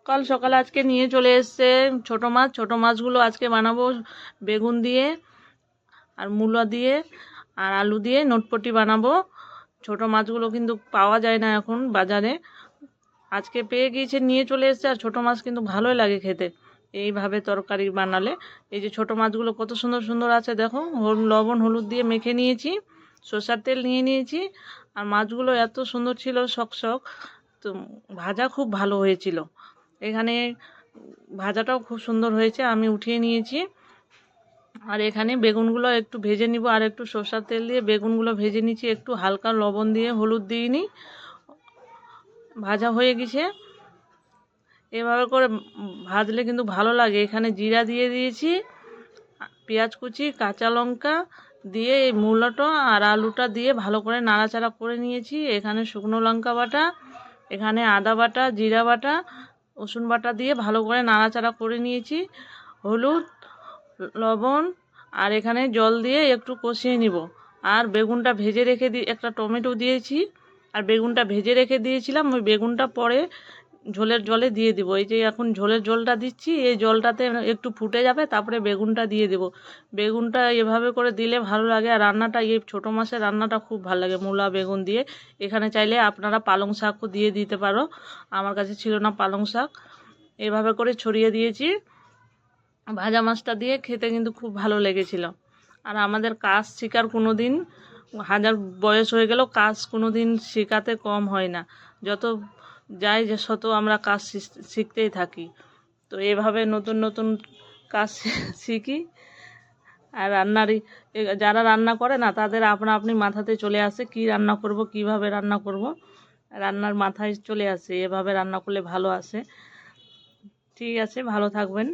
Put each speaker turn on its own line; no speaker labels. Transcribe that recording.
সকাল সকাল আজকে নিয়ে চলে এসছে ছোট মাছগুলো আজকে বানাবো বেগুন দিয়ে আর মূলা দিয়ে আর আলু দিয়ে নটপটি বানাবো। ছোট মাছগুলো কিন্তু পাওয়া যায় না এখন বাজারে, আজকে পেয়ে গিয়েছে, নিয়ে চলে এসছে। আর ছোট মাছ কিন্তু ভালোই লাগে খেতে এইভাবে তরকারি বানালে। এই যে ছোট মাছগুলো কত সুন্দর সুন্দর আছে দেখো, লবণ হলুদ দিয়ে মেখে নিয়েছি, সরষের তেল নিয়ে নিয়েছি। আর মাছগুলো এত সুন্দর ছিল, শক তো ভাজা খুব ভালো হয়েছিল। এখানে ভাজাটাও খুব সুন্দর হয়েছে, আমি উঠিয়ে নিয়েছি। আর এখানে বেগুনগুলো একটু ভেজে নিব, আর একটু সরষের তেল দিয়ে বেগুনগুলো ভেজে নিচ্ছি, একটু হালকা লবণ দিয়ে, হলুদ দিইনি, ভাজা হয়ে গেছে। এভাবে করে ভাজলে কিন্তু ভালো লাগে। এখানে জিরা দিয়ে দিয়েছি, পেঁয়াজ কুচি, কাঁচা লঙ্কা দিয়ে এই মূলাটা আর আলুটা দিয়ে ভালো করে নাড়াচাড়া করে নিয়েছি। এখানে শুকনো লঙ্কা বাটা, এখানে আদা বাটা, জিরা বাটা, রসুন বাটা দিয়ে ভালো করে নাড়াচাড়া করে নিয়েছি। হলুদ, লবণ আর এখানে জল দিয়ে একটু কষিয়ে নিব। আর বেগুনটা ভেজে রেখে একটা টমেটো দিয়েছি, আর বেগুনটা ভেজে রেখে দিয়েছিলাম, ওই বেগুনটা পরে ঝোলের জলে দিয়ে দিব। এই যে এখন ঝোলের জলটা দিচ্ছি, এই জলটাতে একটু ফুটে যাবে, তারপরে বেগুনটা দিয়ে দেব। বেগুনটা এভাবে করে দিলে ভালো লাগে। আর রান্নাটা, এই ছোটো মাছের রান্নাটা খুব ভালো লাগে মূলা বেগুন দিয়ে। এখানে চাইলে আপনারা পালং শাকও দিয়ে দিতে পারো, আমার কাছে ছিল না পালং শাক। এভাবে করে ছড়িয়ে দিয়েছি। ভাজা মাছটা দিয়ে খেতে কিন্তু খুব ভালো লেগেছিল। আর আমাদের কাজ শেখার কোনো দিন, হাজার বয়স হয়ে গেলেও কাজ কোনো দিন শেখাতে কম হয় না। যত যাই যে শত আমরা কাজ শিখতেই থাকি। তো এভাবে নতুন নতুন কাজ শিখি। আর যারা রান্না করে না, তাদের আপনা আপনি মাথাতে চলে আসে কি রান্না করব, কিভাবে রান্না করব, রান্নার মাথায় চলে আসে এভাবে রান্না করলে ভালো আসে। ঠিক আছে, ভালো থাকবেন।